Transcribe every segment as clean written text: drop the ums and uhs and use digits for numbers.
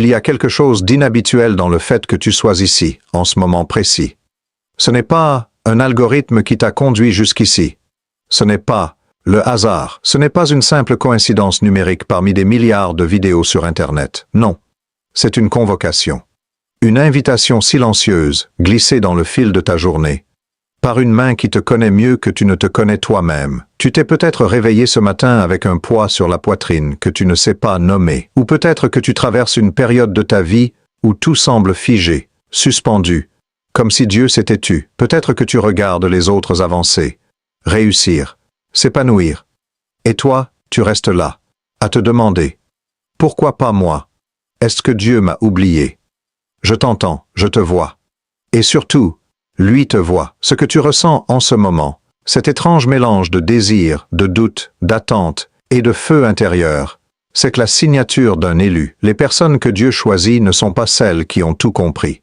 y a quelque chose d'inhabituel dans le fait que tu sois ici, en ce moment précis. Ce n'est pas un algorithme qui t'a conduit jusqu'ici. Ce n'est pas le hasard. Ce n'est pas une simple coïncidence numérique parmi des milliards de vidéos sur Internet. Non. C'est une convocation. Une invitation silencieuse, glissée dans le fil de ta journée. Par une main qui te connaît mieux que tu ne te connais toi-même. Tu t'es peut-être réveillé ce matin avec un poids sur la poitrine que tu ne sais pas nommer. Ou peut-être que tu traverses une période de ta vie où tout semble figé, suspendu, comme si Dieu s'était tu. Peut-être que tu regardes les autres avancer, réussir, s'épanouir. Et toi, tu restes là, à te demander, pourquoi pas moi? Est-ce que Dieu m'a oublié? Je t'entends, je te vois. Et surtout, lui te voit. Ce que tu ressens en ce moment, cet étrange mélange de désir, de doute, d'attente et de feu intérieur, c'est que la signature d'un élu. Les personnes que Dieu choisit ne sont pas celles qui ont tout compris.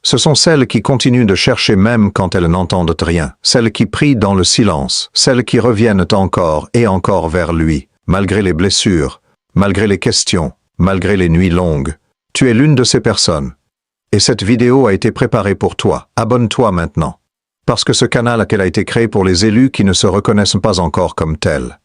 Ce sont celles qui continuent de chercher même quand elles n'entendent rien, celles qui prient dans le silence, celles qui reviennent encore et encore vers lui, malgré les blessures, malgré les questions, malgré les nuits longues. Tu es l'une de ces personnes. Et cette vidéo a été préparée pour toi. Abonne-toi maintenant. Parce que ce canal a été créé pour les élus qui ne se reconnaissent pas encore comme tels.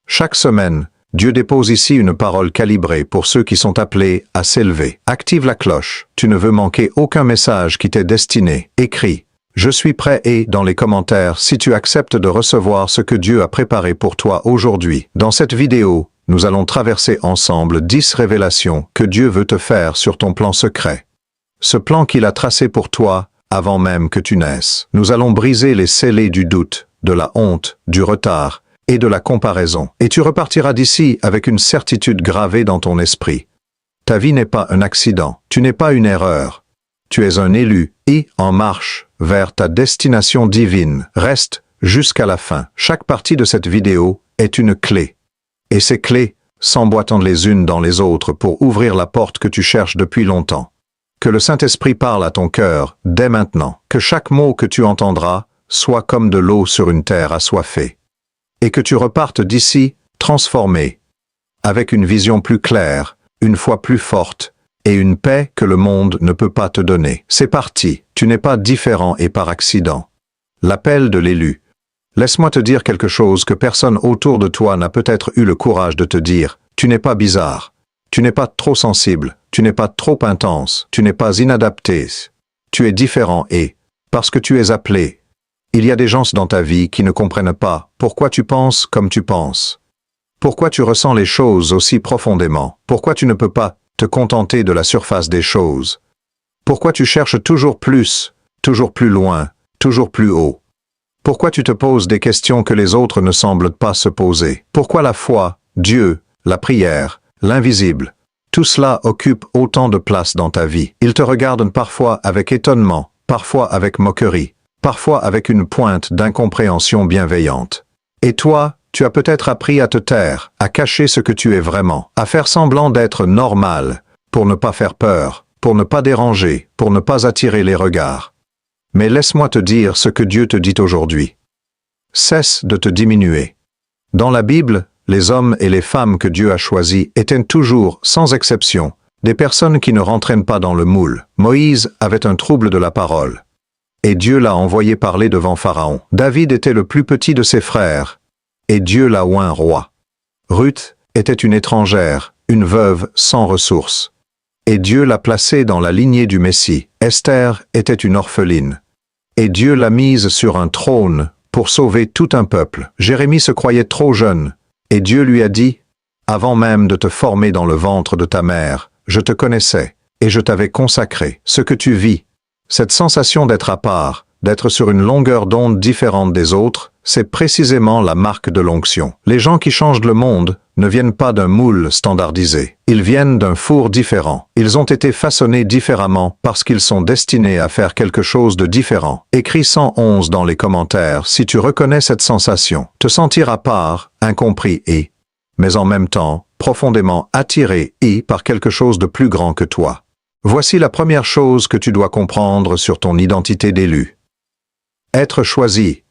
Chaque semaine, Dieu dépose ici une parole calibrée pour ceux qui sont appelés à s'élever. Active la cloche. Tu ne veux manquer aucun message qui t'est destiné. Écris « Je suis prêt » et dans les commentaires si tu acceptes de recevoir ce que Dieu a préparé pour toi aujourd'hui. Dans cette vidéo, nous allons traverser ensemble 10 révélations que Dieu veut te faire sur ton plan secret. Ce plan qu'il a tracé pour toi avant même que tu naisses. Nous allons briser les scellés du doute, de la honte, du retard et de la comparaison. Et tu repartiras d'ici avec une certitude gravée dans ton esprit. Ta vie n'est pas un accident, tu n'es pas une erreur. Tu es un élu et en marche vers ta destination divine. Reste jusqu'à la fin. Chaque partie de cette vidéo est une clé. Et ces clés s'emboîtent les unes dans les autres pour ouvrir la porte que tu cherches depuis longtemps. Que le Saint-Esprit parle à ton cœur dès maintenant. Que chaque mot que tu entendras soit comme de l'eau sur une terre assoiffée. Et que tu repartes d'ici transformé, avec une vision plus claire, une foi plus forte et une paix que le monde ne peut pas te donner. C'est parti, tu n'es pas différent et par accident. L'appel de l'élu. Laisse-moi te dire quelque chose que personne autour de toi n'a peut-être eu le courage de te dire. Tu n'es pas bizarre. Tu n'es pas trop sensible, tu n'es pas trop intense, tu n'es pas inadapté. Tu es différent et, parce que tu es appelé, il y a des gens dans ta vie qui ne comprennent pas pourquoi tu penses comme tu penses. Pourquoi tu ressens les choses aussi profondément? Pourquoi tu ne peux pas te contenter de la surface des choses? Pourquoi tu cherches toujours plus loin, toujours plus haut? Pourquoi tu te poses des questions que les autres ne semblent pas se poser? Pourquoi la foi, Dieu, la prière, l'invisible, tout cela occupe autant de place dans ta vie? Ils te regardent parfois avec étonnement, parfois avec moquerie, parfois avec une pointe d'incompréhension bienveillante. Et toi, tu as peut-être appris à te taire, à cacher ce que tu es vraiment, à faire semblant d'être normal, pour ne pas faire peur, pour ne pas déranger, pour ne pas attirer les regards. Mais laisse-moi te dire ce que Dieu te dit aujourd'hui. Cesse de te diminuer. Dans la Bible, les hommes et les femmes que Dieu a choisis étaient toujours, sans exception, des personnes qui ne rentraient pas dans le moule. Moïse avait un trouble de la parole. Et Dieu l'a envoyé parler devant Pharaon. David était le plus petit de ses frères. Et Dieu l'a oint roi. Ruth était une étrangère, une veuve sans ressources. Et Dieu l'a placée dans la lignée du Messie. Esther était une orpheline. Et Dieu l'a mise sur un trône pour sauver tout un peuple. Jérémie se croyait trop jeune. Et Dieu lui a dit, « Avant même de te former dans le ventre de ta mère, je te connaissais, et je t'avais consacré. Ce que tu vis, cette sensation d'être à part, d'être sur une longueur d'onde différente des autres, c'est précisément la marque de l'onction. Les gens qui changent le monde ne viennent pas d'un moule standardisé. Ils viennent d'un four différent. Ils ont été façonnés différemment parce qu'ils sont destinés à faire quelque chose de différent. Écris 111 dans les commentaires si tu reconnais cette sensation. Te sentir à part, incompris et, mais en même temps, profondément attiré et par quelque chose de plus grand que toi. Voici la première chose que tu dois comprendre sur ton identité d'élu. Être choisi.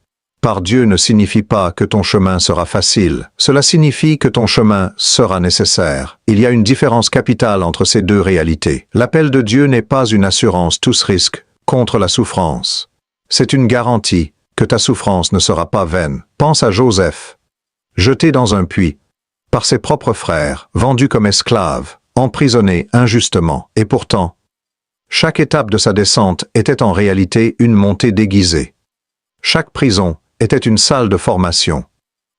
par Dieu ne signifie pas que ton chemin sera facile. Cela signifie que ton chemin sera nécessaire. Il y a une différence capitale entre ces deux réalités. L'appel de Dieu n'est pas une assurance tous risques contre la souffrance. C'est une garantie que ta souffrance ne sera pas vaine. Pense à Joseph, jeté dans un puits, par ses propres frères, vendu comme esclave, emprisonné injustement, et pourtant, chaque étape de sa descente était en réalité une montée déguisée. Chaque prison était une salle de formation.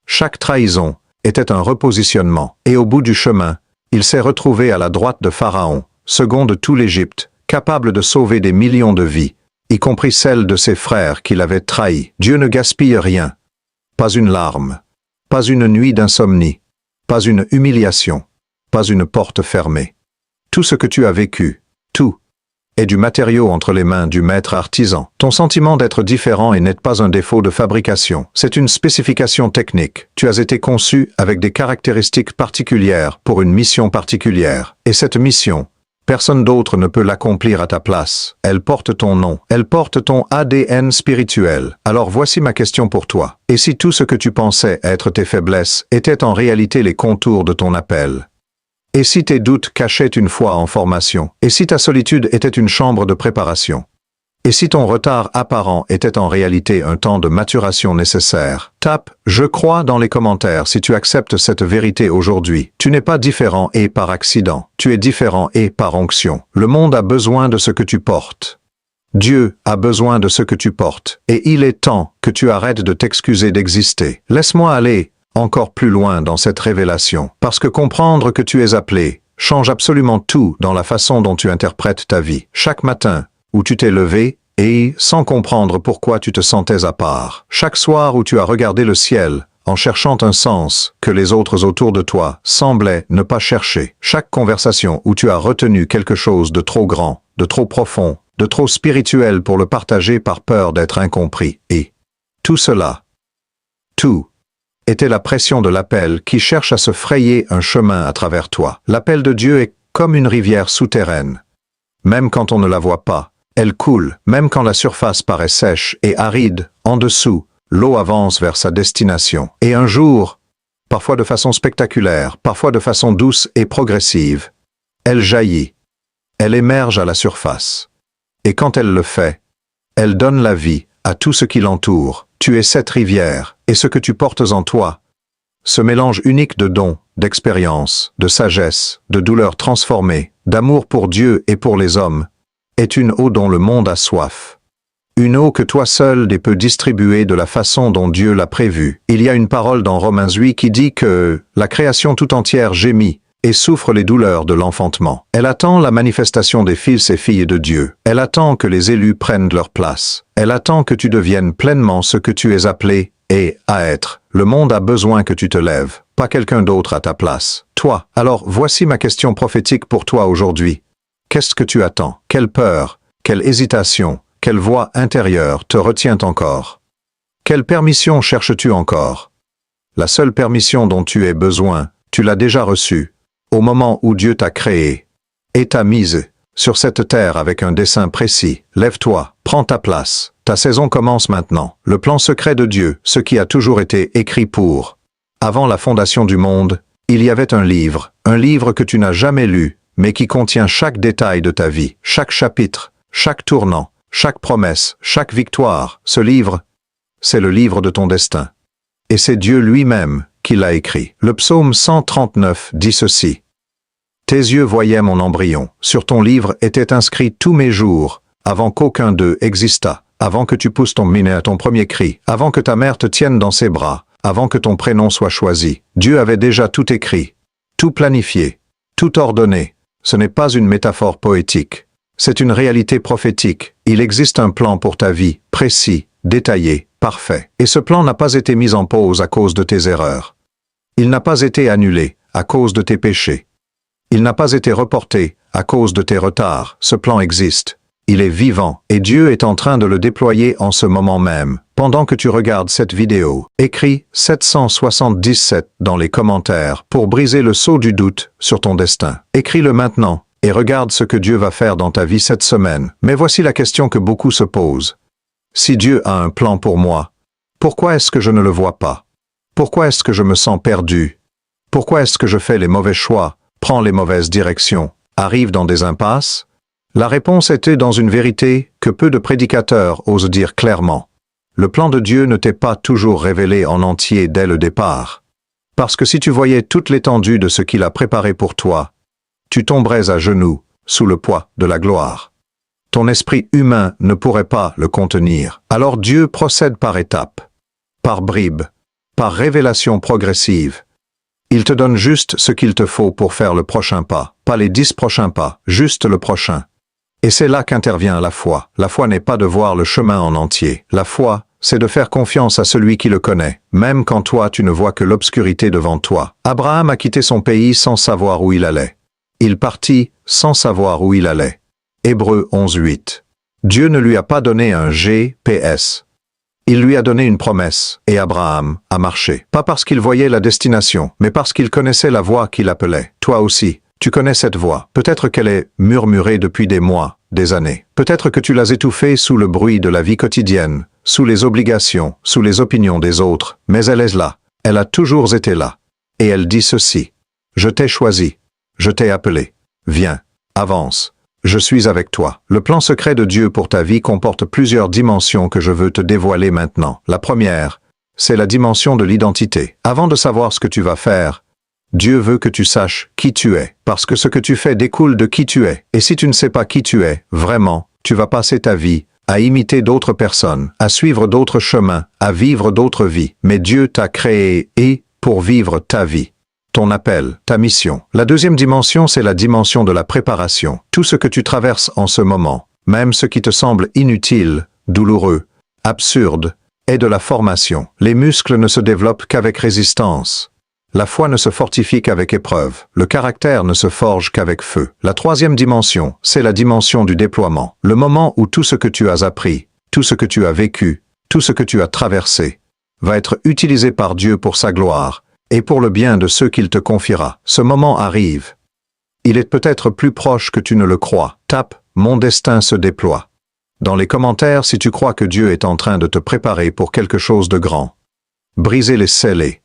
Chaque trahison était un repositionnement, et au bout du chemin, il s'est retrouvé à la droite de Pharaon, second de tout l'Égypte, capable de sauver des millions de vies, y compris celles de ses frères qui l'avaient trahi. Dieu ne gaspille rien. Pas une larme, pas une nuit d'insomnie, pas une humiliation, pas une porte fermée. Tout ce que tu as vécu, tout, est du matériau entre les mains du maître artisan. Ton sentiment d'être différent n'est pas un défaut de fabrication, c'est une spécification technique. Tu as été conçu avec des caractéristiques particulières pour une mission particulière. Et cette mission, personne d'autre ne peut l'accomplir à ta place. Elle porte ton nom, elle porte ton ADN spirituel. Alors voici ma question pour toi. Et si tout ce que tu pensais être tes faiblesses étaient en réalité les contours de ton appel? Et si tes doutes cachaient une foi en formation? Et si ta solitude était une chambre de préparation? Et si ton retard apparent était en réalité un temps de maturation nécessaire? Tape « Je crois » dans les commentaires si tu acceptes cette vérité aujourd'hui. Tu n'es pas différent et par accident. Tu es différent et par onction. Le monde a besoin de ce que tu portes. Dieu a besoin de ce que tu portes. Et il est temps que tu arrêtes de t'excuser d'exister. Laisse-moi aller encore plus loin dans cette révélation. Parce que comprendre que tu es appelé change absolument tout dans la façon dont tu interprètes ta vie. Chaque matin, où tu t'es levé, et, sans comprendre pourquoi tu te sentais à part. Chaque soir où tu as regardé le ciel, en cherchant un sens que les autres autour de toi semblaient ne pas chercher. Chaque conversation où tu as retenu quelque chose de trop grand, de trop profond, de trop spirituel pour le partager par peur d'être incompris. Et tout cela, tout, était la pression de l'appel qui cherche à se frayer un chemin à travers toi. L'appel de Dieu est comme une rivière souterraine. Même quand on ne la voit pas, elle coule, même quand la surface paraît sèche et aride, en dessous, l'eau avance vers sa destination. Et un jour, parfois de façon spectaculaire, parfois de façon douce et progressive, elle jaillit, elle émerge à la surface. Et quand elle le fait, elle donne la vie à tout ce qui l'entoure. Tu es cette rivière, et ce que tu portes en toi, ce mélange unique de dons, d'expérience, de sagesse, de douleur transformée, d'amour pour Dieu et pour les hommes, est une eau dont le monde a soif. Une eau que toi seul ne peux distribuer de la façon dont Dieu l'a prévue. Il y a une parole dans Romains 8 qui dit que la création tout entière gémit et souffre les douleurs de l'enfantement. Elle attend la manifestation des fils et filles de Dieu. Elle attend que les élus prennent leur place. Elle attend que tu deviennes pleinement ce que tu es appelé et à être. Le monde a besoin que tu te lèves, pas quelqu'un d'autre à ta place. Toi. Alors voici ma question prophétique pour toi aujourd'hui. Qu'est-ce que tu attends? Quelle peur, quelle hésitation, quelle voix intérieure te retient encore? Quelle permission cherches-tu encore? La seule permission dont tu aies besoin, tu l'as déjà reçue, au moment où Dieu t'a créé, et t'a mise sur cette terre avec un dessein précis. Lève-toi, prends ta place. Ta saison commence maintenant. Le plan secret de Dieu, ce qui a toujours été écrit pour. Avant la fondation du monde, il y avait un livre que tu n'as jamais lu, mais qui contient chaque détail de ta vie, chaque chapitre, chaque tournant, chaque promesse, chaque victoire. Ce livre, c'est le livre de ton destin. Et c'est Dieu lui-même qui l'a écrit. Le psaume 139 dit ceci. Tes yeux voyaient mon embryon. Sur ton livre étaient inscrits tous mes jours, avant qu'aucun d'eux existât, avant que tu pousses ton minet à ton premier cri, avant que ta mère te tienne dans ses bras, avant que ton prénom soit choisi. Dieu avait déjà tout écrit, tout planifié, tout ordonné. Ce n'est pas une métaphore poétique. C'est une réalité prophétique. Il existe un plan pour ta vie, précis, détaillé, parfait. Et ce plan n'a pas été mis en pause à cause de tes erreurs. Il n'a pas été annulé à cause de tes péchés. Il n'a pas été reporté à cause de tes retards. Ce plan existe. Il est vivant et Dieu est en train de le déployer en ce moment même. Pendant que tu regardes cette vidéo, écris 777 dans les commentaires pour briser le sceau du doute sur ton destin. Écris-le maintenant et regarde ce que Dieu va faire dans ta vie cette semaine. Mais voici la question que beaucoup se posent. Si Dieu a un plan pour moi, Pourquoi est-ce que je ne le vois pas? Pourquoi est-ce que je me sens perdu? Pourquoi est-ce que je fais les mauvais choix, prends les mauvaises directions, arrive dans des impasses? La réponse était dans une vérité que peu de prédicateurs osent dire clairement. Le plan de Dieu ne t'est pas toujours révélé en entier dès le départ. Parce que si tu voyais toute l'étendue de ce qu'il a préparé pour toi, tu tomberais à genoux, sous le poids de la gloire. Ton esprit humain ne pourrait pas le contenir. Alors Dieu procède par étapes, par bribes, par révélation progressive. Il te donne juste ce qu'il te faut pour faire le prochain pas, pas les 10 prochains pas, juste le prochain. Et c'est là qu'intervient la foi. La foi n'est pas de voir le chemin en entier. La foi, c'est de faire confiance à celui qui le connaît, même quand toi tu ne vois que l'obscurité devant toi. Abraham a quitté son pays sans savoir où il allait. Il partit sans savoir où il allait. Hébreux 11:8. Dieu ne lui a pas donné un GPS. Il lui a donné une promesse, et Abraham a marché. Pas parce qu'il voyait la destination, mais parce qu'il connaissait la voix qui l'appelait. Toi aussi, tu connais cette voix. Peut-être qu'elle est murmurée depuis des mois, des années. Peut-être que tu l'as étouffée sous le bruit de la vie quotidienne, sous les obligations, sous les opinions des autres, mais elle est là. Elle a toujours été là. Et elle dit ceci. Je t'ai choisi. Je t'ai appelé. Viens. Avance. Je suis avec toi. Le plan secret de Dieu pour ta vie comporte plusieurs dimensions que je veux te dévoiler maintenant. La première, c'est la dimension de l'identité. Avant de savoir ce que tu vas faire, Dieu veut que tu saches qui tu es, parce que ce que tu fais découle de qui tu es. Et si tu ne sais pas qui tu es, vraiment, tu vas passer ta vie à imiter d'autres personnes, à suivre d'autres chemins, à vivre d'autres vies. Mais Dieu t'a créé pour vivre ta vie. Ton appel, ta mission. La deuxième dimension, c'est la dimension de la préparation. Tout ce que tu traverses en ce moment, même ce qui te semble inutile, douloureux, absurde, est de la formation. Les muscles ne se développent qu'avec résistance. La foi ne se fortifie qu'avec épreuve. Le caractère ne se forge qu'avec feu. La troisième dimension, c'est la dimension du déploiement. Le moment où tout ce que tu as appris, tout ce que tu as vécu, tout ce que tu as traversé, va être utilisé par Dieu pour sa gloire, et pour le bien de ceux qu'il te confiera. Ce moment arrive. Il est peut-être plus proche que tu ne le crois. Tape « Mon destin se déploie » dans les commentaires si tu crois que Dieu est en train de te préparer pour quelque chose de grand. Briser les scellés.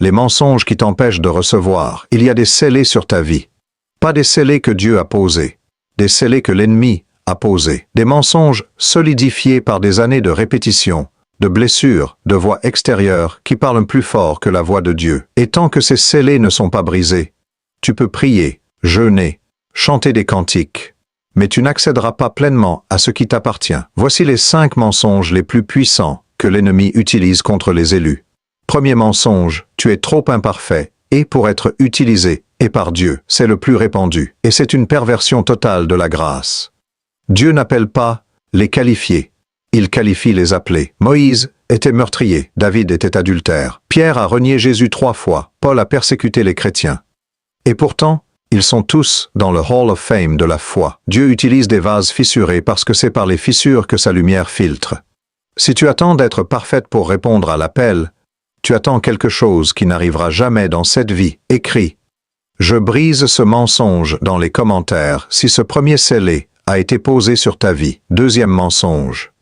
Les mensonges qui t'empêchent de recevoir. Il y a des scellés sur ta vie. Pas des scellés que Dieu a posés. Des scellés que l'ennemi a posés. Des mensonges solidifiés par des années de répétition, de blessures, de voix extérieures qui parlent plus fort que la voix de Dieu. Et tant que ces scellés ne sont pas brisés, tu peux prier, jeûner, chanter des cantiques, mais tu n'accéderas pas pleinement à ce qui t'appartient. Voici les 5 mensonges les plus puissants que l'ennemi utilise contre les élus. Premier mensonge, tu es trop imparfait, et pour être utilisé, et par Dieu, c'est le plus répandu, et c'est une perversion totale de la grâce. Dieu n'appelle pas les qualifiés. Il qualifie les appelés. Moïse était meurtrier, David était adultère, Pierre a renié Jésus 3 fois, Paul a persécuté les chrétiens. Et pourtant, ils sont tous dans le Hall of Fame de la foi. Dieu utilise des vases fissurés parce que c'est par les fissures que sa lumière filtre. Si tu attends d'être parfaite pour répondre à l'appel, tu attends quelque chose qui n'arrivera jamais dans cette vie. Écris. Je brise ce mensonge dans les commentaires si ce premier scellé a été posé sur ta vie. Deuxième mensonge.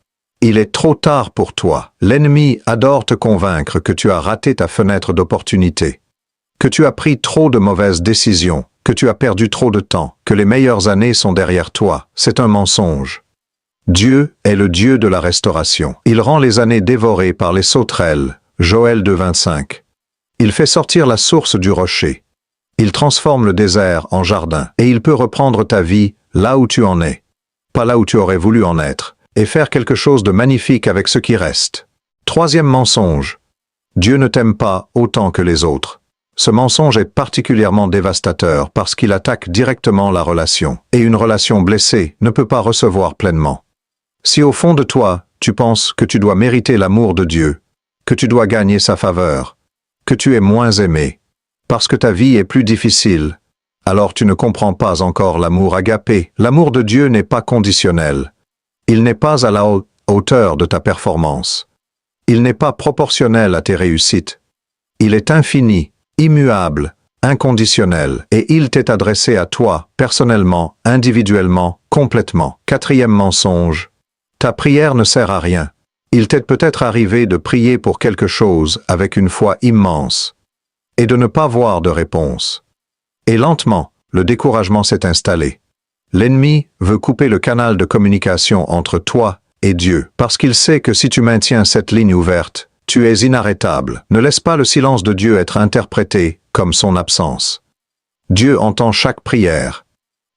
Il est trop tard pour toi. L'ennemi adore te convaincre que tu as raté ta fenêtre d'opportunité, que tu as pris trop de mauvaises décisions, que tu as perdu trop de temps, que les meilleures années sont derrière toi. C'est un mensonge. Dieu est le Dieu de la restauration. Il rend les années dévorées par les sauterelles. Joël 2,25. Il fait sortir la source du rocher. Il transforme le désert en jardin. Et il peut reprendre ta vie là où tu en es, pas là où tu aurais voulu en être, et faire quelque chose de magnifique avec ce qui reste. Troisième mensonge. Dieu ne t'aime pas autant que les autres. Ce mensonge est particulièrement dévastateur parce qu'il attaque directement la relation. Et une relation blessée ne peut pas recevoir pleinement. Si au fond de toi, tu penses que tu dois mériter l'amour de Dieu, que tu dois gagner sa faveur, que tu es moins aimé, parce que ta vie est plus difficile, alors tu ne comprends pas encore l'amour agapé. L'amour de Dieu n'est pas conditionnel. Il n'est pas à la hauteur de ta performance. Il n'est pas proportionnel à tes réussites. Il est infini, immuable, inconditionnel, et il t'est adressé à toi, personnellement, individuellement, complètement. Quatrième mensonge. Ta prière ne sert à rien. Il t'est peut-être arrivé de prier pour quelque chose avec une foi immense et de ne pas voir de réponse. Et lentement, le découragement s'est installé. L'ennemi veut couper le canal de communication entre toi et Dieu, parce qu'il sait que si tu maintiens cette ligne ouverte, tu es inarrêtable. Ne laisse pas le silence de Dieu être interprété comme son absence. Dieu entend chaque prière,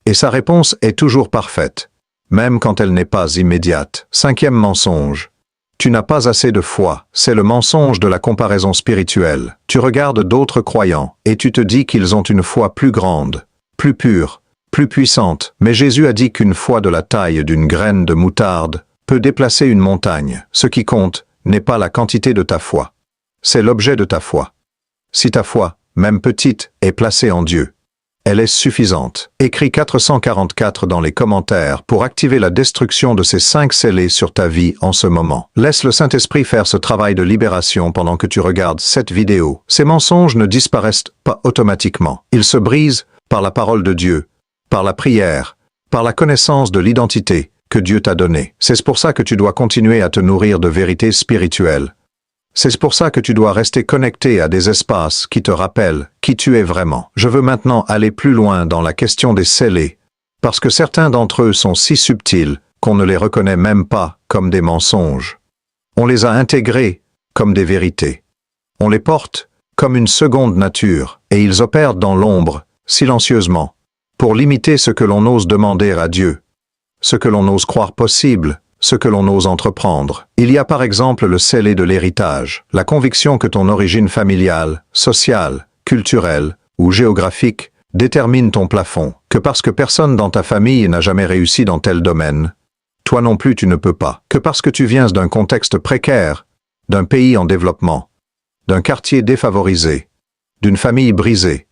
et sa réponse est toujours parfaite, même quand elle n'est pas immédiate. 5e mensonge. Tu n'as pas assez de foi, c'est le mensonge de la comparaison spirituelle. Tu regardes d'autres croyants, et tu te dis qu'ils ont une foi plus grande, plus pure, plus puissante. Mais Jésus a dit qu'une foi de la taille d'une graine de moutarde peut déplacer une montagne. Ce qui compte n'est pas la quantité de ta foi, c'est l'objet de ta foi. Si ta foi, même petite, est placée en Dieu, elle est suffisante. Écris 444 dans les commentaires pour activer la destruction de ces 5 scellés sur ta vie en ce moment. Laisse le Saint-Esprit faire ce travail de libération pendant que tu regardes cette vidéo. Ces mensonges ne disparaissent pas automatiquement. Ils se brisent par la parole de Dieu, par la prière, par la connaissance de l'identité que Dieu t'a donnée. C'est pour ça que tu dois continuer à te nourrir de vérités spirituelles. C'est pour ça que tu dois rester connecté à des espaces qui te rappellent qui tu es vraiment. Je veux maintenant aller plus loin dans la question des scellés, parce que certains d'entre eux sont si subtils qu'on ne les reconnaît même pas comme des mensonges. On les a intégrés comme des vérités. On les porte comme une seconde nature, et ils opèrent dans l'ombre, silencieusement, pour limiter ce que l'on ose demander à Dieu, ce que l'on ose croire possible, ce que l'on ose entreprendre. Il y a par exemple le scellé de l'héritage, la conviction que ton origine familiale, sociale, culturelle ou géographique détermine ton plafond, que parce que personne dans ta famille n'a jamais réussi dans tel domaine, toi non plus tu ne peux pas, que parce que tu viens d'un contexte précaire, d'un pays en développement, d'un quartier défavorisé, d'une famille brisée,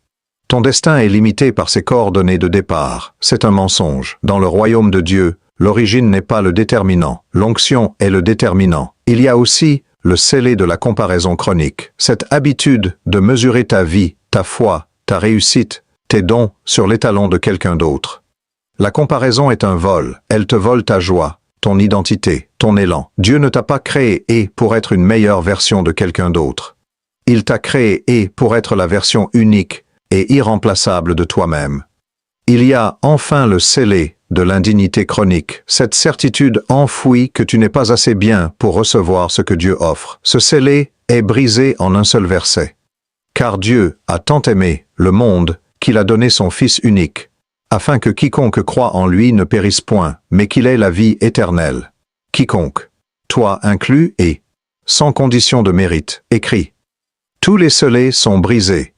ton destin est limité par ses coordonnées de départ. C'est un mensonge. Dans le royaume de Dieu, l'origine n'est pas le déterminant, l'onction est le déterminant. Il y a aussi le scellé de la comparaison chronique, cette habitude de mesurer ta vie, ta foi, ta réussite, tes dons sur l'étalon de quelqu'un d'autre. La comparaison est un vol, elle te vole ta joie, ton identité, ton élan. Dieu ne t'a pas créé pour être une meilleure version de quelqu'un d'autre. Il t'a créé pour être la version unique et irremplaçable de toi-même. Il y a enfin le scellé de l'indignité chronique, cette certitude enfouie que tu n'es pas assez bien pour recevoir ce que Dieu offre. Ce scellé est brisé en un seul verset. Car Dieu a tant aimé le monde qu'il a donné son Fils unique, afin que quiconque croit en lui ne périsse point, mais qu'il ait la vie éternelle. Quiconque, toi inclus et, sans condition de mérite, écrit. Tous les scellés sont brisés.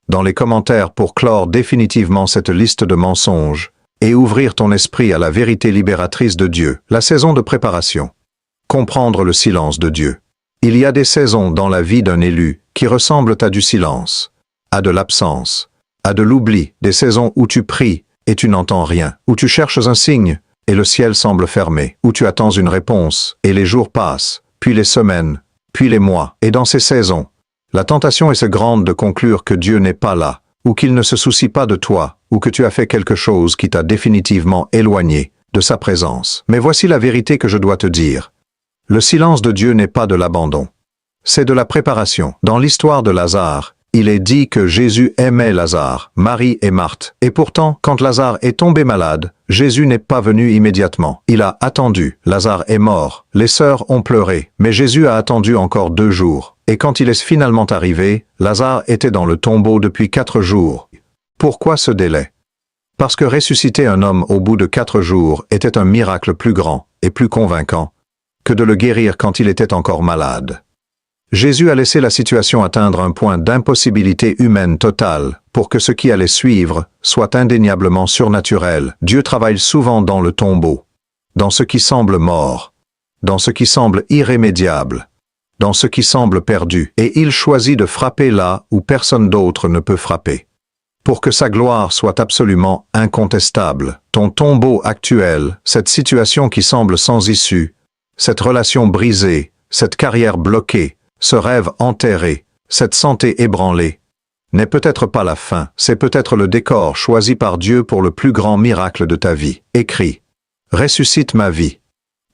Dans les commentaires pour clore définitivement cette liste de mensonges et ouvrir ton esprit à la vérité libératrice de Dieu, la saison de préparation. Comprendre le silence de Dieu. Il y a des saisons dans la vie d'un élu qui ressemblent à du silence, à de l'absence, à de l'oubli, des saisons où tu pries et tu n'entends rien, où tu cherches un signe et le ciel semble fermé, où tu attends une réponse et les jours passent, puis les semaines, puis les mois, et dans ces saisons, la tentation est si grande de conclure que Dieu n'est pas là, ou qu'il ne se soucie pas de toi, ou que tu as fait quelque chose qui t'a définitivement éloigné de sa présence. Mais voici la vérité que je dois te dire. Le silence de Dieu n'est pas de l'abandon. C'est de la préparation. Dans l'histoire de Lazare, il est dit que Jésus aimait Lazare, Marie et Marthe. Et pourtant, quand Lazare est tombé malade, Jésus n'est pas venu immédiatement. Il a attendu. Lazare est mort. Les sœurs ont pleuré. Mais Jésus a attendu encore 2 jours. Et quand il est finalement arrivé, Lazare était dans le tombeau depuis 4 jours. Pourquoi ce délai? Parce que ressusciter un homme au bout de 4 jours était un miracle plus grand et plus convaincant que de le guérir quand il était encore malade. Jésus a laissé la situation atteindre un point d'impossibilité humaine totale pour que ce qui allait suivre soit indéniablement surnaturel. Dieu travaille souvent dans le tombeau, dans ce qui semble mort, dans ce qui semble irrémédiable, dans ce qui semble perdu, et il choisit de frapper là où personne d'autre ne peut frapper. Pour que sa gloire soit absolument incontestable, ton tombeau actuel, cette situation qui semble sans issue, cette relation brisée, cette carrière bloquée, ce rêve enterré, cette santé ébranlée, n'est peut-être pas la fin, c'est peut-être le décor choisi par Dieu pour le plus grand miracle de ta vie. Écris. Ressuscite ma vie.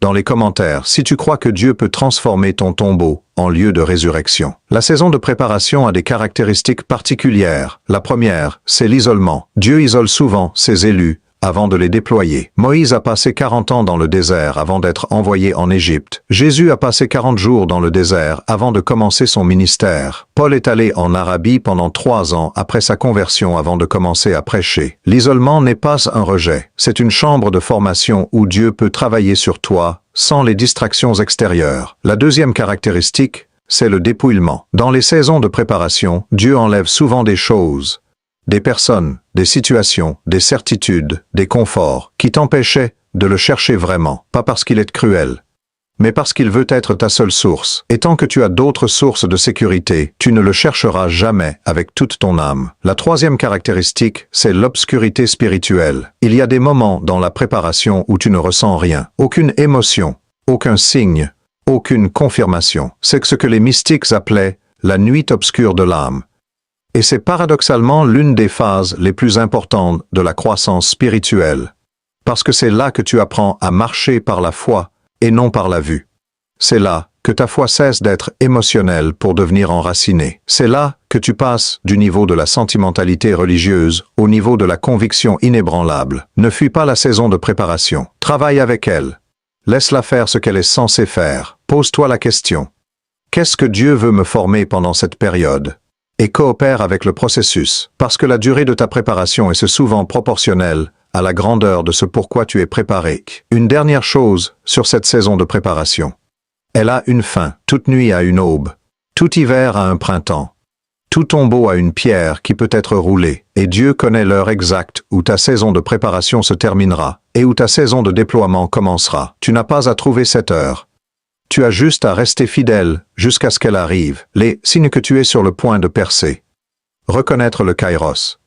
dans les commentaires si tu crois que Dieu peut transformer ton tombeau en lieu de résurrection. La saison de préparation a des caractéristiques particulières. La première, c'est l'isolement. Dieu isole souvent ses élus avant de les déployer. Moïse a passé 40 ans dans le désert avant d'être envoyé en Égypte. Jésus a passé 40 jours dans le désert avant de commencer son ministère. Paul est allé en Arabie pendant 3 ans après sa conversion avant de commencer à prêcher. L'isolement n'est pas un rejet, c'est une chambre de formation où Dieu peut travailler sur toi sans les distractions extérieures. La deuxième caractéristique, c'est le dépouillement. Dans les saisons de préparation, Dieu enlève souvent des choses, des personnes, des situations, des certitudes, des conforts, qui t'empêchaient de le chercher vraiment, pas parce qu'il est cruel, mais parce qu'il veut être ta seule source. Et tant que tu as d'autres sources de sécurité, tu ne le chercheras jamais avec toute ton âme. La troisième caractéristique, c'est l'obscurité spirituelle. Il y a des moments dans la préparation où tu ne ressens rien, aucune émotion, aucun signe, aucune confirmation. C'est ce que les mystiques appelaient la nuit obscure de l'âme. Et c'est paradoxalement l'une des phases les plus importantes de la croissance spirituelle, parce que c'est là que tu apprends à marcher par la foi et non par la vue. C'est là que ta foi cesse d'être émotionnelle pour devenir enracinée. C'est là que tu passes du niveau de la sentimentalité religieuse au niveau de la conviction inébranlable. Ne fuis pas la saison de préparation. Travaille avec elle. Laisse-la faire ce qu'elle est censée faire. Pose-toi la question. Qu'est-ce que Dieu veut me former pendant cette période ? Et coopère avec le processus, parce que la durée de ta préparation est souvent proportionnelle à la grandeur de ce pourquoi tu es préparé. Une dernière chose sur cette saison de préparation. Elle a une fin, toute nuit a une aube, tout hiver a un printemps, tout tombeau a une pierre qui peut être roulée, et Dieu connaît l'heure exacte où ta saison de préparation se terminera, et où ta saison de déploiement commencera. Tu n'as pas à trouver cette heure. Tu as juste à rester fidèle jusqu'à ce qu'elle arrive, les signes que tu es sur le point de percer. Reconnaître le kairos.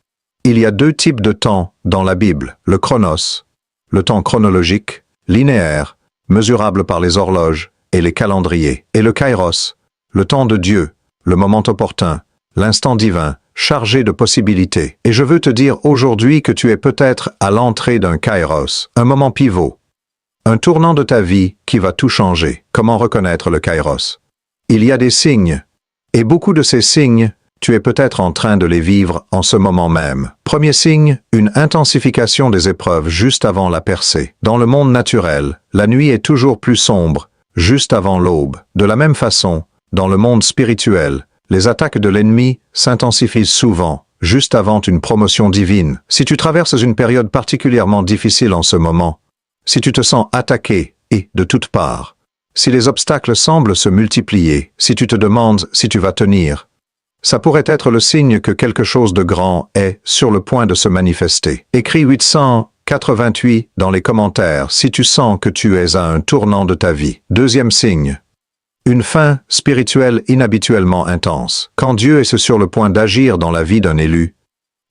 Il y a 2 types de temps dans la Bible, le chronos, le temps chronologique, linéaire, mesurable par les horloges et les calendriers, et le kairos, le temps de Dieu, le moment opportun, l'instant divin, chargé de possibilités. Et je veux te dire aujourd'hui que tu es peut-être à l'entrée d'un kairos, un moment pivot. Un tournant de ta vie qui va tout changer. Comment reconnaître le kairos? Il y a des signes. Et beaucoup de ces signes, tu es peut-être en train de les vivre en ce moment même. Premier signe, une intensification des épreuves juste avant la percée. Dans le monde naturel, la nuit est toujours plus sombre, juste avant l'aube. De la même façon, dans le monde spirituel, les attaques de l'ennemi s'intensifient souvent, juste avant une promotion divine. Si tu traverses une période particulièrement difficile en ce moment, si tu te sens attaqué et de toutes parts, si les obstacles semblent se multiplier, si tu te demandes si tu vas tenir, ça pourrait être le signe que quelque chose de grand est sur le point de se manifester. Écris 888 dans les commentaires si tu sens que tu es à un tournant de ta vie. Deuxième signe. Une fin spirituelle inhabituellement intense. Quand Dieu est sur le point d'agir dans la vie d'un élu,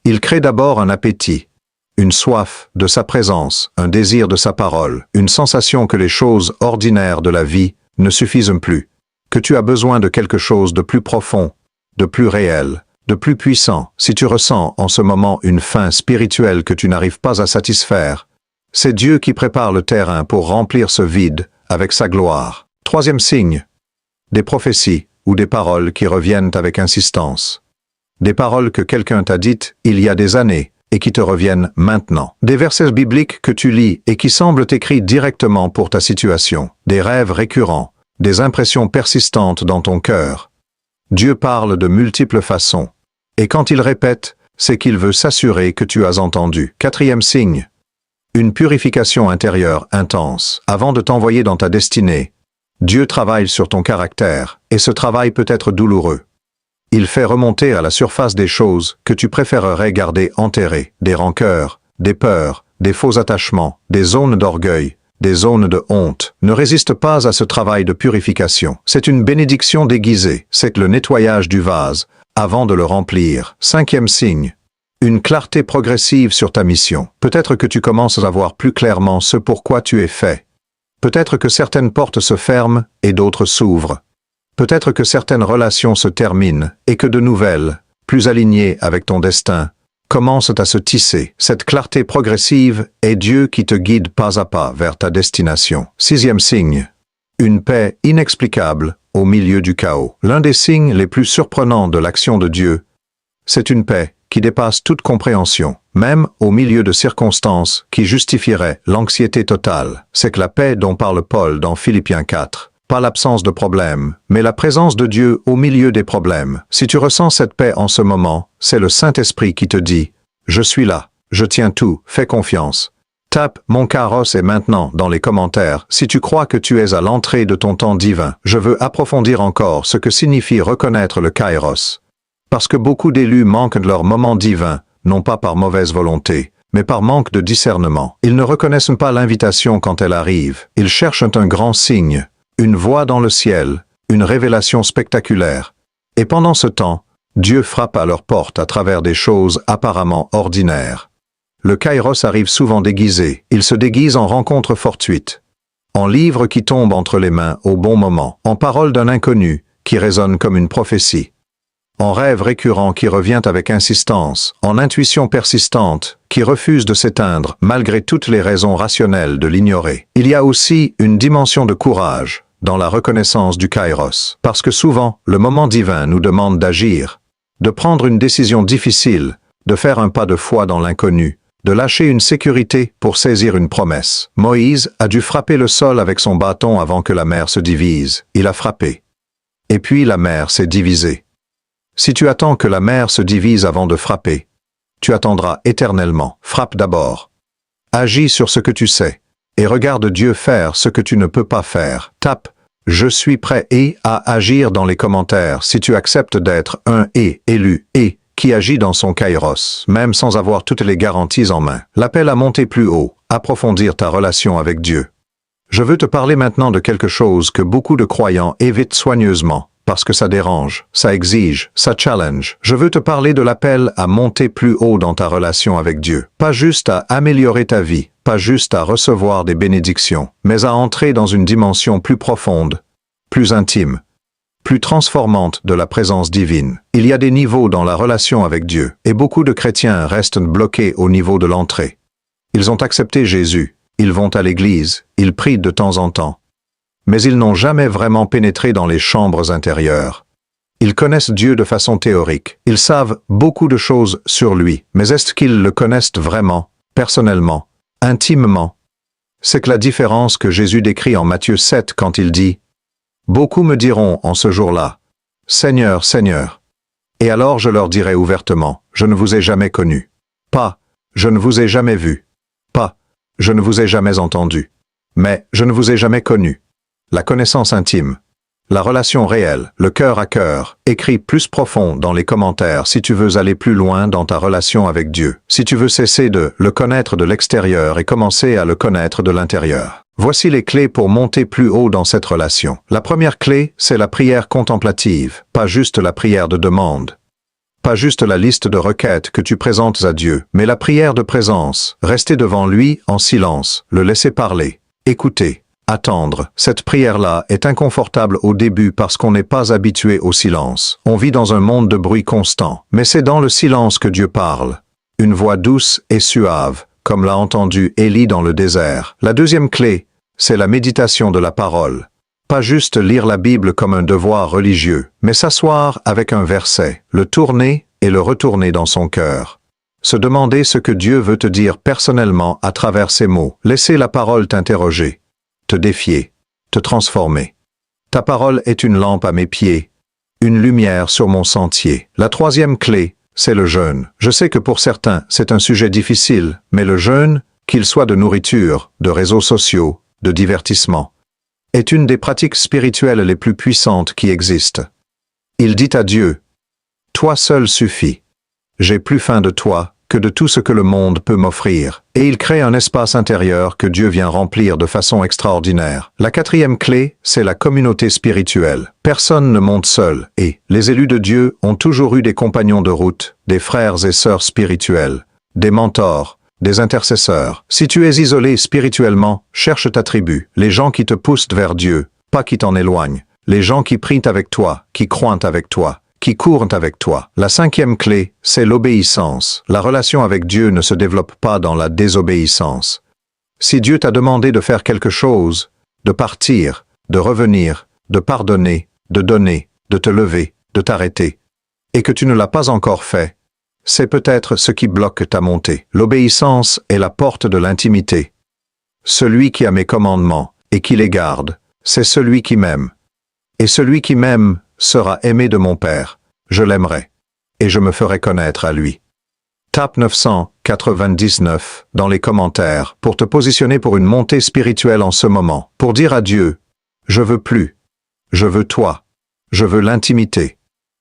il crée d'abord un appétit, une soif de sa présence, un désir de sa parole, une sensation que les choses ordinaires de la vie ne suffisent plus, que tu as besoin de quelque chose de plus profond, de plus réel, de plus puissant. Si tu ressens en ce moment une faim spirituelle que tu n'arrives pas à satisfaire, c'est Dieu qui prépare le terrain pour remplir ce vide avec sa gloire. Troisième signe, des prophéties ou des paroles qui reviennent avec insistance. Des paroles que quelqu'un t'a dites il y a des années et qui te reviennent maintenant. Des versets bibliques que tu lis et qui semblent écrits directement pour ta situation. Des rêves récurrents, des impressions persistantes dans ton cœur. Dieu parle de multiples façons. Et quand il répète, c'est qu'il veut s'assurer que tu as entendu. Quatrième signe. Une purification intérieure intense. Avant de t'envoyer dans ta destinée, Dieu travaille sur ton caractère, et ce travail peut être douloureux. Il fait remonter à la surface des choses que tu préférerais garder enterrées, des rancœurs, des peurs, des faux attachements, des zones d'orgueil, des zones de honte. Ne résiste pas à ce travail de purification. C'est une bénédiction déguisée, c'est le nettoyage du vase, avant de le remplir. Cinquième signe. Une clarté progressive sur ta mission. Peut-être que tu commences à voir plus clairement ce pourquoi tu es fait. Peut-être que certaines portes se ferment et d'autres s'ouvrent. Peut-être que certaines relations se terminent et que de nouvelles, plus alignées avec ton destin, commencent à se tisser. Cette clarté progressive est Dieu qui te guide pas à pas vers ta destination. Sixième signe. Une paix inexplicable au milieu du chaos. L'un des signes les plus surprenants de l'action de Dieu, c'est une paix qui dépasse toute compréhension, même au milieu de circonstances qui justifieraient l'anxiété totale. C'est que la paix dont parle Paul dans Philippiens 4, pas l'absence de problèmes, mais la présence de Dieu au milieu des problèmes. Si tu ressens cette paix en ce moment, c'est le Saint-Esprit qui te dit « Je suis là, je tiens tout, fais confiance ». Tape « Mon Kairos est maintenant » dans les commentaires si tu crois que tu es à l'entrée de ton temps divin. Je veux approfondir encore ce que signifie reconnaître le Kairos. Parce que beaucoup d'élus manquent de leur moment divin, non pas par mauvaise volonté, mais par manque de discernement. Ils ne reconnaissent pas l'invitation quand elle arrive. Ils cherchent un grand signe, une voix dans le ciel, une révélation spectaculaire. Et pendant ce temps, Dieu frappe à leur porte à travers des choses apparemment ordinaires. Le Kairos arrive souvent déguisé. Il se déguise en rencontre fortuite, en livre qui tombe entre les mains au bon moment, en parole d'un inconnu qui résonne comme une prophétie, en rêve récurrent qui revient avec insistance, en intuition persistante qui refuse de s'éteindre malgré toutes les raisons rationnelles de l'ignorer. Il y a aussi une dimension de courage dans la reconnaissance du Kairos, parce que souvent, le moment divin nous demande d'agir, de prendre une décision difficile, de faire un pas de foi dans l'inconnu, de lâcher une sécurité pour saisir une promesse. Moïse a dû frapper le sol avec son bâton avant que la mer se divise. Il a frappé. Et puis la mer s'est divisée. Si tu attends que la mer se divise avant de frapper, tu attendras éternellement. Frappe d'abord. Agis sur ce que tu sais, et regarde Dieu faire ce que tu ne peux pas faire. Tape « Je suis prêt et à agir » dans les commentaires si tu acceptes d'être un élu et qui agit dans son Kairos, même sans avoir toutes les garanties en main. L'appel à monter plus haut, approfondir ta relation avec Dieu. Je veux te parler maintenant de quelque chose que beaucoup de croyants évitent soigneusement, parce que ça dérange, ça exige, ça challenge. Je veux te parler de l'appel à monter plus haut dans ta relation avec Dieu. Pas juste à améliorer ta vie, pas juste à recevoir des bénédictions, mais à entrer dans une dimension plus profonde, plus intime, plus transformante de la présence divine. Il y a des niveaux dans la relation avec Dieu, et beaucoup de chrétiens restent bloqués au niveau de l'entrée. Ils ont accepté Jésus, ils vont à l'église, ils prient de temps en temps, mais ils n'ont jamais vraiment pénétré dans les chambres intérieures. Ils connaissent Dieu de façon théorique, ils savent beaucoup de choses sur lui, mais est-ce qu'ils le connaissent vraiment, personnellement, intimement? C'est que la différence que Jésus décrit en Matthieu 7 quand il dit « Beaucoup me diront en ce jour-là, Seigneur, Seigneur. Et alors je leur dirai ouvertement, je ne vous ai jamais connu. Pas, je ne vous ai jamais vu. Pas, je ne vous ai jamais entendu. Mais je ne vous ai jamais connu. » La connaissance intime, la relation réelle, le cœur à cœur, écrit plus profond dans les commentaires si tu veux aller plus loin dans ta relation avec Dieu, si tu veux cesser de le connaître de l'extérieur et commencer à le connaître de l'intérieur. Voici les clés pour monter plus haut dans cette relation. La première clé, c'est la prière contemplative, pas juste la prière de demande, pas juste la liste de requêtes que tu présentes à Dieu, mais la prière de présence, rester devant lui en silence, le laisser parler, écouter. Attendre. Cette prière-là est inconfortable au début parce qu'on n'est pas habitué au silence. On vit dans un monde de bruit constant. Mais c'est dans le silence que Dieu parle. Une voix douce et suave, comme l'a entendu Élie dans le désert. La deuxième clé, c'est la méditation de la parole. Pas juste lire la Bible comme un devoir religieux, mais s'asseoir avec un verset, le tourner et le retourner dans son cœur. Se demander ce que Dieu veut te dire personnellement à travers ces mots. Laisser la parole t'interroger, te défier, te transformer. Ta parole est une lampe à mes pieds, une lumière sur mon sentier. La troisième clé, c'est le jeûne. Je sais que pour certains, c'est un sujet difficile, mais le jeûne, qu'il soit de nourriture, de réseaux sociaux, de divertissement, est une des pratiques spirituelles les plus puissantes qui existent. Il dit à Dieu, « Toi seul suffis. J'ai plus faim de toi que de tout ce que le monde peut m'offrir. » Et il crée un espace intérieur que Dieu vient remplir de façon extraordinaire. La quatrième clé, c'est la communauté spirituelle. Personne ne monte seul, et les élus de Dieu ont toujours eu des compagnons de route, des frères et sœurs spirituels, des mentors, des intercesseurs. Si tu es isolé spirituellement, cherche ta tribu, les gens qui te poussent vers Dieu, pas qui t'en éloignent, les gens qui prient avec toi, qui croient avec toi, qui courent avec toi. La cinquième clé, c'est l'obéissance. La relation avec Dieu ne se développe pas dans la désobéissance. Si Dieu t'a demandé de faire quelque chose, de partir, de revenir, de pardonner, de donner, de te lever, de t'arrêter, et que tu ne l'as pas encore fait, c'est peut-être ce qui bloque ta montée. L'obéissance est la porte de l'intimité. Celui qui a mes commandements et qui les garde, c'est celui qui m'aime. Et celui qui m'aime sera aimé de mon Père. Je l'aimerai, et je me ferai connaître à lui. Tape 999 dans les commentaires pour te positionner pour une montée spirituelle en ce moment, pour dire à Dieu, je veux plus, je veux toi, je veux l'intimité.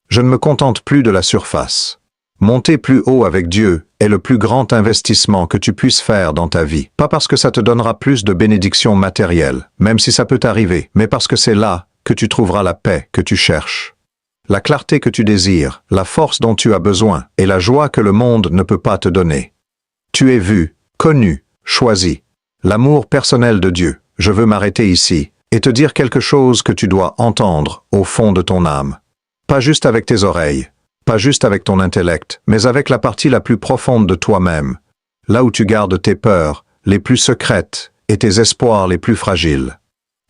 Je ne me contente plus de la surface. Monter plus haut avec Dieu est le plus grand investissement que tu puisses faire dans ta vie. Pas parce que ça te donnera plus de bénédictions matérielles, même si ça peut t'arriver, mais parce que c'est là que tu trouveras la paix que tu cherches, la clarté que tu désires, la force dont tu as besoin et la joie que le monde ne peut pas te donner. Tu es vu, connu, choisi. L'amour personnel de Dieu. Je veux m'arrêter ici et te dire quelque chose que tu dois entendre au fond de ton âme. Pas juste avec tes oreilles, pas juste avec ton intellect, mais avec la partie la plus profonde de toi-même, là où tu gardes tes peurs les plus secrètes et tes espoirs les plus fragiles.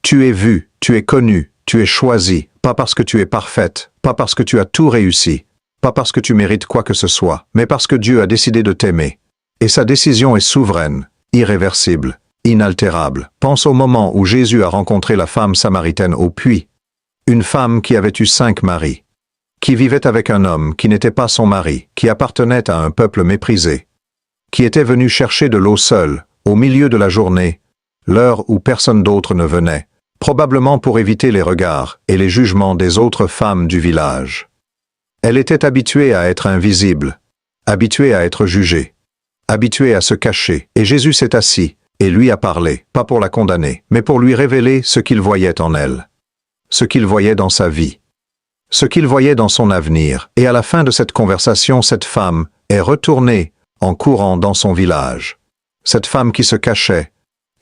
Tu es vu, tu es connu, tu es choisi, pas parce que tu es parfaite, pas parce que tu as tout réussi, pas parce que tu mérites quoi que ce soit, mais parce que Dieu a décidé de t'aimer. Et sa décision est souveraine, irréversible, inaltérable. Pense au moment où Jésus a rencontré la femme samaritaine au puits. Une femme qui avait eu 5 maris, qui vivait avec un homme qui n'était pas son mari, qui appartenait à un peuple méprisé, qui était venu chercher de l'eau seule, au milieu de la journée, l'heure où personne d'autre ne venait, probablement pour éviter les regards et les jugements des autres femmes du village. Elle était habituée à être invisible, habituée à être jugée, habituée à se cacher, et Jésus s'est assis et lui a parlé, pas pour la condamner, mais pour lui révéler ce qu'il voyait en elle, ce qu'il voyait dans sa vie, ce qu'il voyait dans son avenir, et à la fin de cette conversation, cette femme est retournée en courant dans son village. Cette femme qui se cachait,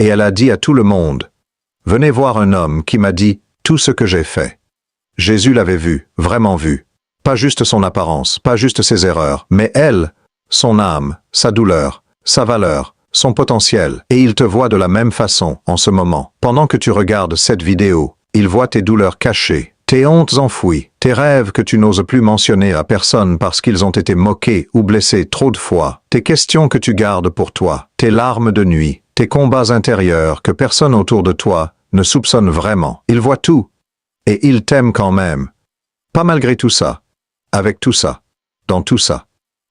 et elle a dit à tout le monde, « Venez voir un homme qui m'a dit tout ce que j'ai fait. » Jésus l'avait vu, vraiment vu. Pas juste son apparence, pas juste ses erreurs, mais elle, son âme, sa douleur, sa valeur, son potentiel. Et il te voit de la même façon en ce moment. Pendant que tu regardes cette vidéo, il voit tes douleurs cachées, tes hontes enfouies, tes rêves que tu n'oses plus mentionner à personne parce qu'ils ont été moqués ou blessés trop de fois, tes questions que tu gardes pour toi, tes larmes de nuit, tes combats intérieurs que personne autour de toi ne soupçonne vraiment. Il voit tout. Et il t'aime quand même. Pas malgré tout ça. Avec tout ça. Dans tout ça.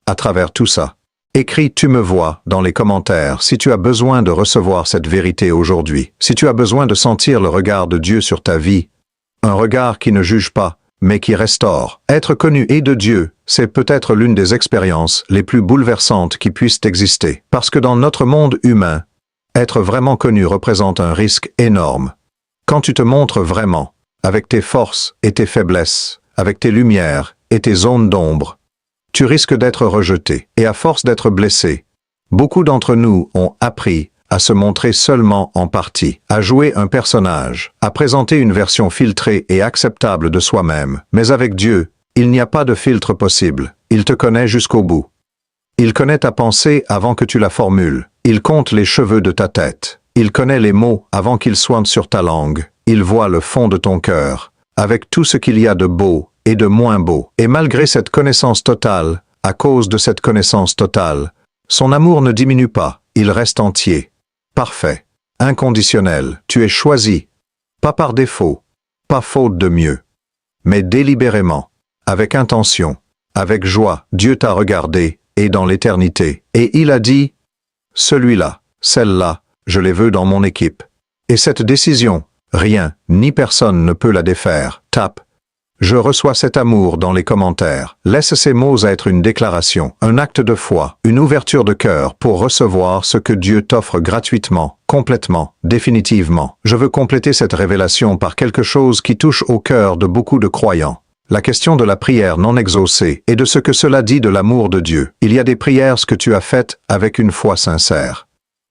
À travers tout ça. Écris « Tu me vois » dans les commentaires si tu as besoin de recevoir cette vérité aujourd'hui. Si tu as besoin de sentir le regard de Dieu sur ta vie. Un regard qui ne juge pas, mais qui restaure. Être connu et de Dieu, c'est peut-être l'une des expériences les plus bouleversantes qui puissent exister. Parce que dans notre monde humain, être vraiment connu représente un risque énorme. Quand tu te montres vraiment, avec tes forces et tes faiblesses, avec tes lumières et tes zones d'ombre, tu risques d'être rejeté. Et à force d'être blessé, beaucoup d'entre nous ont appris à se montrer seulement en partie, à jouer un personnage, à présenter une version filtrée et acceptable de soi-même. Mais avec Dieu, il n'y a pas de filtre possible. Il te connaît jusqu'au bout. Il connaît ta pensée avant que tu la formules. Il compte les cheveux de ta tête. Il connaît les mots avant qu'ils soient sur ta langue. Il voit le fond de ton cœur, avec tout ce qu'il y a de beau et de moins beau. Et malgré cette connaissance totale, à cause de cette connaissance totale, son amour ne diminue pas. Il reste entier, parfait, inconditionnel. Tu es choisi, pas par défaut, pas faute de mieux, mais délibérément, avec intention, avec joie. Dieu t'a regardé, et dans l'éternité, et il a dit, « Celui-là, celle-là, je les veux dans mon équipe. » Et cette décision, rien, ni personne ne peut la défaire. Tape. Je reçois cet amour dans les commentaires. Laisse ces mots être une déclaration, un acte de foi, une ouverture de cœur pour recevoir ce que Dieu t'offre gratuitement, complètement, définitivement. Je veux compléter cette révélation par quelque chose qui touche au cœur de beaucoup de croyants. La question de la prière non exaucée et de ce que cela dit de l'amour de Dieu. Il y a des prières que tu as faites avec une foi sincère.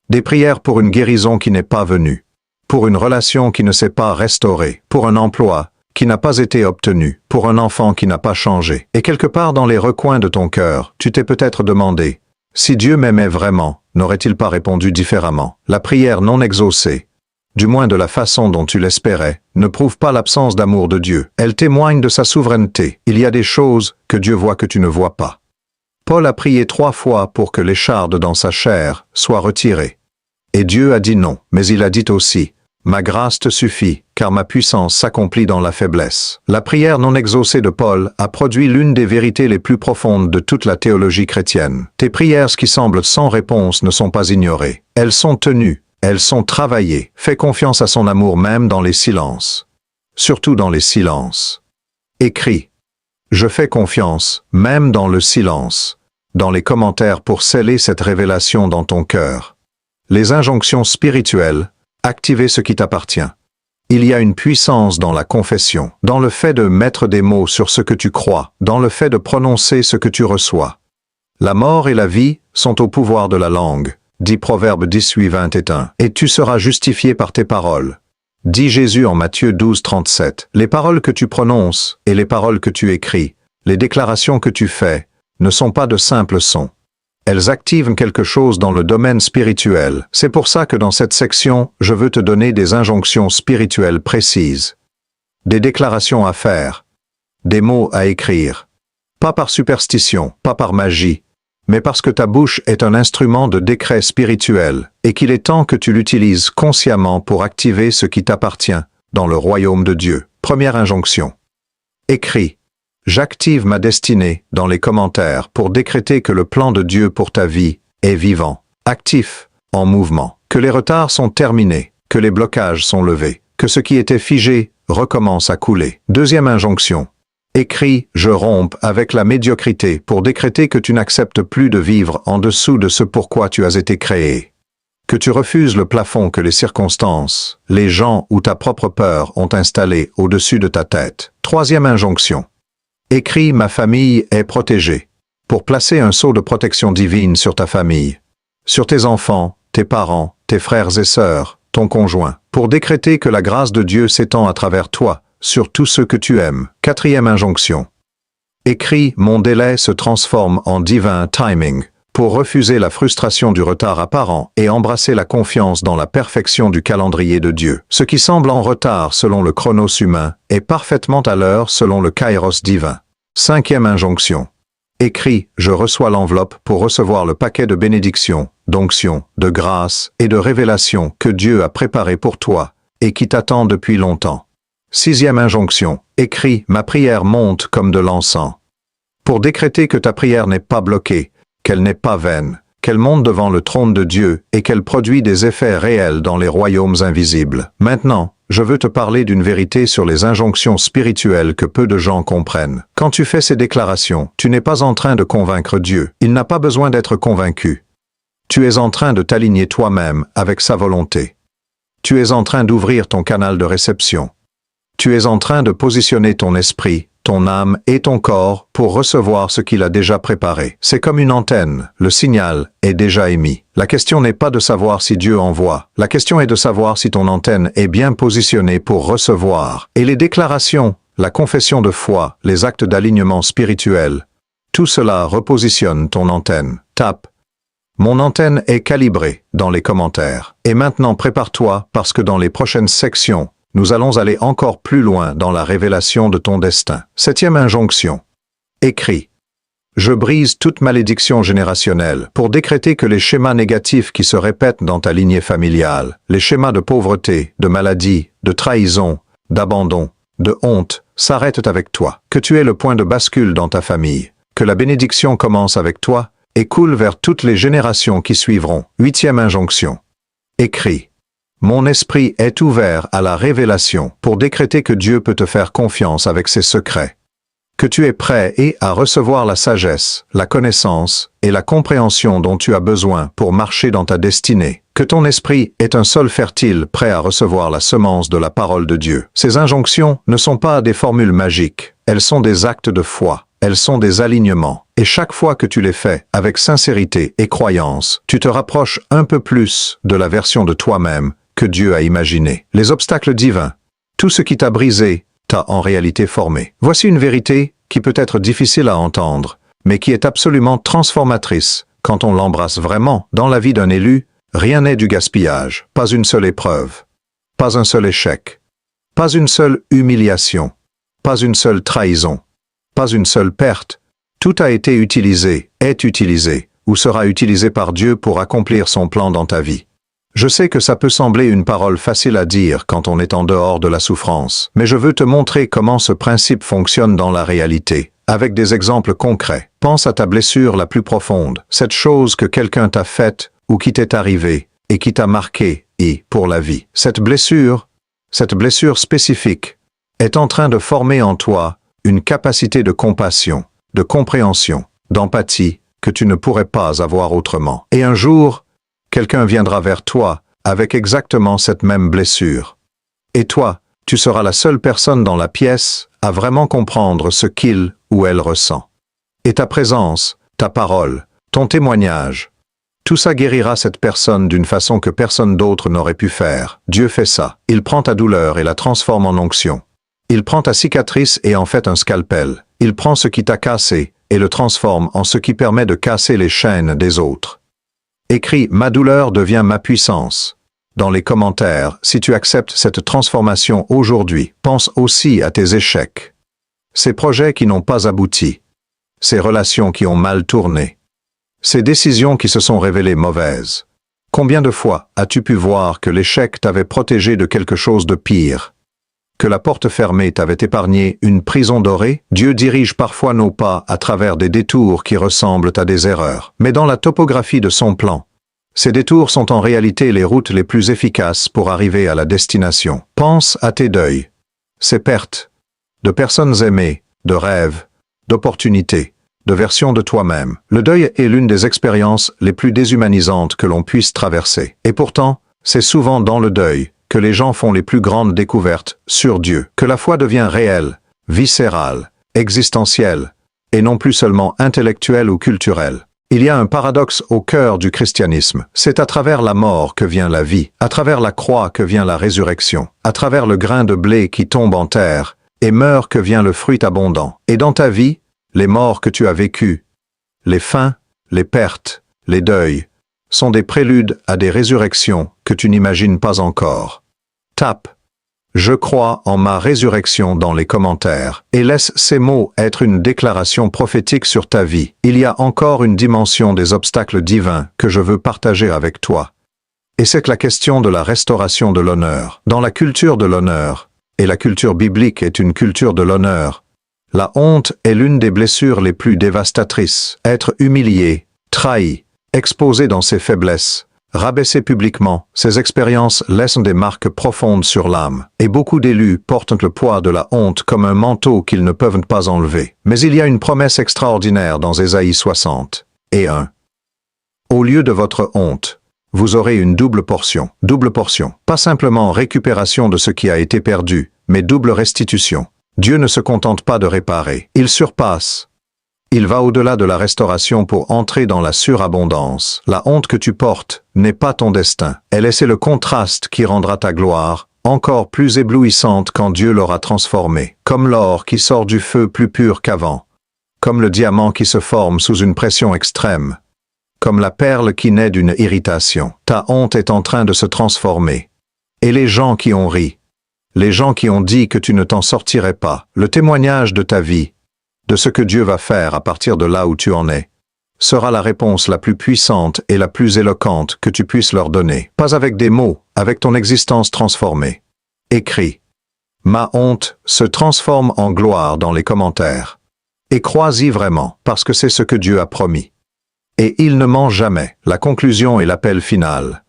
Des prières pour une guérison qui n'est pas venue. Pour une relation qui ne s'est pas restaurée. Pour un emploi qui n'a pas été obtenu, pour un enfant qui n'a pas changé. Et quelque part dans les recoins de ton cœur, tu t'es peut-être demandé, si Dieu m'aimait vraiment, n'aurait-il pas répondu différemment? La prière non exaucée, du moins de la façon dont tu l'espérais, ne prouve pas l'absence d'amour de Dieu. Elle témoigne de sa souveraineté. Il y a des choses que Dieu voit que tu ne vois pas. Paul a prié 3 fois pour que l'écharde dans sa chair soit retirée. Et Dieu a dit non, mais il a dit aussi, « Ma grâce te suffit, car ma puissance s'accomplit dans la faiblesse. » La prière non exaucée de Paul a produit l'une des vérités les plus profondes de toute la théologie chrétienne. Tes prières qui semblent sans réponse ne sont pas ignorées. Elles sont tenues, elles sont travaillées. Fais confiance à son amour même dans les silences. Surtout dans les silences. Écris. Je fais confiance, même dans le silence, dans les commentaires pour sceller cette révélation dans ton cœur. Les injonctions spirituelles, activer ce qui t'appartient. Il y a une puissance dans la confession, dans le fait de mettre des mots sur ce que tu crois, dans le fait de prononcer ce que tu reçois. La mort et la vie sont au pouvoir de la langue, dit Proverbe 18-21, et tu seras justifié par tes paroles. Dit Jésus en Matthieu 12-37, les paroles que tu prononces et les paroles que tu écris, les déclarations que tu fais, ne sont pas de simples sons. Elles activent quelque chose dans le domaine spirituel. C'est pour ça que dans cette section, je veux te donner des injonctions spirituelles précises. Des déclarations à faire. Des mots à écrire. Pas par superstition, pas par magie, mais parce que ta bouche est un instrument de décret spirituel et qu'il est temps que tu l'utilises consciemment pour activer ce qui t'appartient dans le royaume de Dieu. Première injonction. Écris. J'active ma destinée dans les commentaires pour décréter que le plan de Dieu pour ta vie est vivant, actif, en mouvement, que les retards sont terminés, que les blocages sont levés, que ce qui était figé recommence à couler. Deuxième injonction. Écris, je romps avec la médiocrité pour décréter que tu n'acceptes plus de vivre en dessous de ce pourquoi tu as été créé. Que tu refuses le plafond que les circonstances, les gens ou ta propre peur ont installé au-dessus de ta tête. Troisième injonction. Écris, ma famille est protégée, pour placer un sceau de protection divine sur ta famille, sur tes enfants, tes parents, tes frères et sœurs, ton conjoint, pour décréter que la grâce de Dieu s'étend à travers toi, sur tous ceux que tu aimes. Quatrième injonction. Écris, mon délai se transforme en divin timing, pour refuser la frustration du retard apparent et embrasser la confiance dans la perfection du calendrier de Dieu. Ce qui semble en retard selon le chronos humain est parfaitement à l'heure selon le kairos divin. Cinquième injonction. Écris, je reçois l'enveloppe pour recevoir le paquet de bénédictions, d'onction, de grâce et de révélation que Dieu a préparé pour toi et qui t'attend depuis longtemps. Sixième injonction. Écris, ma prière monte comme de l'encens. Pour décréter que ta prière n'est pas bloquée, qu'elle n'est pas vaine, qu'elle monte devant le trône de Dieu et qu'elle produit des effets réels dans les royaumes invisibles. Maintenant, je veux te parler d'une vérité sur les injonctions spirituelles que peu de gens comprennent. Quand tu fais ces déclarations, tu n'es pas en train de convaincre Dieu. Il n'a pas besoin d'être convaincu. Tu es en train de t'aligner toi-même avec sa volonté. Tu es en train d'ouvrir ton canal de réception. Tu es en train de positionner ton esprit, ton âme et ton corps pour recevoir ce qu'il a déjà préparé. C'est comme une antenne, le signal est déjà émis. La question n'est pas de savoir si Dieu envoie, la question est de savoir si ton antenne est bien positionnée pour recevoir. Et les déclarations, la confession de foi, les actes d'alignement spirituel, tout cela repositionne ton antenne. Tape. Mon antenne est calibrée dans les commentaires. Et maintenant prépare-toi parce que dans les prochaines sections, nous allons aller encore plus loin dans la révélation de ton destin. Septième injonction. Écris. Je brise toute malédiction générationnelle pour décréter que les schémas négatifs qui se répètent dans ta lignée familiale, les schémas de pauvreté, de maladie, de trahison, d'abandon, de honte, s'arrêtent avec toi. Que tu es le point de bascule dans ta famille. Que la bénédiction commence avec toi et coule vers toutes les générations qui suivront. Huitième injonction. Écris. Mon esprit est ouvert à la révélation pour décréter que Dieu peut te faire confiance avec ses secrets. Que tu es prêt et à recevoir la sagesse, la connaissance et la compréhension dont tu as besoin pour marcher dans ta destinée. Que ton esprit est un sol fertile prêt à recevoir la semence de la parole de Dieu. Ces injonctions ne sont pas des formules magiques, elles sont des actes de foi, elles sont des alignements. Et chaque fois que tu les fais avec sincérité et croyance, tu te rapproches un peu plus de la version de toi-même que Dieu a imaginé. Les obstacles divins, tout ce qui t'a brisé t'a en réalité formé. Voici une vérité qui peut être difficile à entendre, mais qui est absolument transformatrice. Quand on l'embrasse vraiment, dans la vie d'un élu, rien n'est du gaspillage, pas une seule épreuve, pas un seul échec, pas une seule humiliation, pas une seule trahison, pas une seule perte. Tout a été utilisé, est utilisé, ou sera utilisé par Dieu pour accomplir son plan dans ta vie. Je sais que ça peut sembler une parole facile à dire quand on est en dehors de la souffrance, mais je veux te montrer comment ce principe fonctionne dans la réalité, avec des exemples concrets. Pense à ta blessure la plus profonde, cette chose que quelqu'un t'a faite ou qui t'est arrivée et qui t'a marqué, et pour la vie. Cette blessure spécifique, est en train de former en toi une capacité de compassion, de compréhension, d'empathie que tu ne pourrais pas avoir autrement. Et un jour, quelqu'un viendra vers toi avec exactement cette même blessure. Et toi, tu seras la seule personne dans la pièce à vraiment comprendre ce qu'il ou elle ressent. Et ta présence, ta parole, ton témoignage, tout ça guérira cette personne d'une façon que personne d'autre n'aurait pu faire. Dieu fait ça. Il prend ta douleur et la transforme en onction. Il prend ta cicatrice et en fait un scalpel. Il prend ce qui t'a cassé et le transforme en ce qui permet de casser les chaînes des autres. Écris « Ma douleur devient ma puissance ». Dans les commentaires, si tu acceptes cette transformation aujourd'hui, pense aussi à tes échecs. Ces projets qui n'ont pas abouti. Ces relations qui ont mal tourné. Ces décisions qui se sont révélées mauvaises. Combien de fois as-tu pu voir que l'échec t'avait protégé de quelque chose de pire? Que la porte fermée t'avait épargné une prison dorée? Dieu dirige parfois nos pas à travers des détours qui ressemblent à des erreurs. Mais dans la topographie de son plan, ces détours sont en réalité les routes les plus efficaces pour arriver à la destination. Pense à tes deuils, ces pertes, de personnes aimées, de rêves, d'opportunités, de versions de toi-même. Le deuil est l'une des expériences les plus déshumanisantes que l'on puisse traverser. Et pourtant, c'est souvent dans le deuil que les gens font les plus grandes découvertes sur Dieu, que la foi devient réelle, viscérale, existentielle, et non plus seulement intellectuelle ou culturelle. Il y a un paradoxe au cœur du christianisme. C'est à travers la mort que vient la vie, à travers la croix que vient la résurrection, à travers le grain de blé qui tombe en terre et meurt que vient le fruit abondant. Et dans ta vie, les morts que tu as vécues, les faims, les pertes, les deuils, sont des préludes à des résurrections que tu n'imagines pas encore. Tape « Je crois en ma résurrection » dans les commentaires et laisse ces mots être une déclaration prophétique sur ta vie. Il y a encore une dimension des obstacles divins que je veux partager avec toi. Et c'est la question de la restauration de l'honneur. Dans la culture de l'honneur, et la culture biblique est une culture de l'honneur, la honte est l'une des blessures les plus dévastatrices. Être humilié, trahi, exposé dans ses faiblesses, rabaissé publiquement, ces expériences laissent des marques profondes sur l'âme, et beaucoup d'élus portent le poids de la honte comme un manteau qu'ils ne peuvent pas enlever. Mais il y a une promesse extraordinaire dans Ésaïe 60, et 1. Au lieu de votre honte, vous aurez une double portion. Double portion. Pas simplement récupération de ce qui a été perdu, mais double restitution. Dieu ne se contente pas de réparer, il surpasse. Il va au-delà de la restauration pour entrer dans la surabondance. La honte que tu portes n'est pas ton destin. Elle est le contraste qui rendra ta gloire encore plus éblouissante quand Dieu l'aura transformée. Comme l'or qui sort du feu plus pur qu'avant. Comme le diamant qui se forme sous une pression extrême. Comme la perle qui naît d'une irritation. Ta honte est en train de se transformer. Et les gens qui ont ri, les gens qui ont dit que tu ne t'en sortirais pas, le témoignage de ta vie, de ce que Dieu va faire à partir de là où tu en es, sera la réponse la plus puissante et la plus éloquente que tu puisses leur donner. Pas avec des mots, avec ton existence transformée. Écris. Ma honte se transforme en gloire dans les commentaires. Et crois-y vraiment, parce que c'est ce que Dieu a promis. Et il ne ment jamais. La conclusion est l'appel final.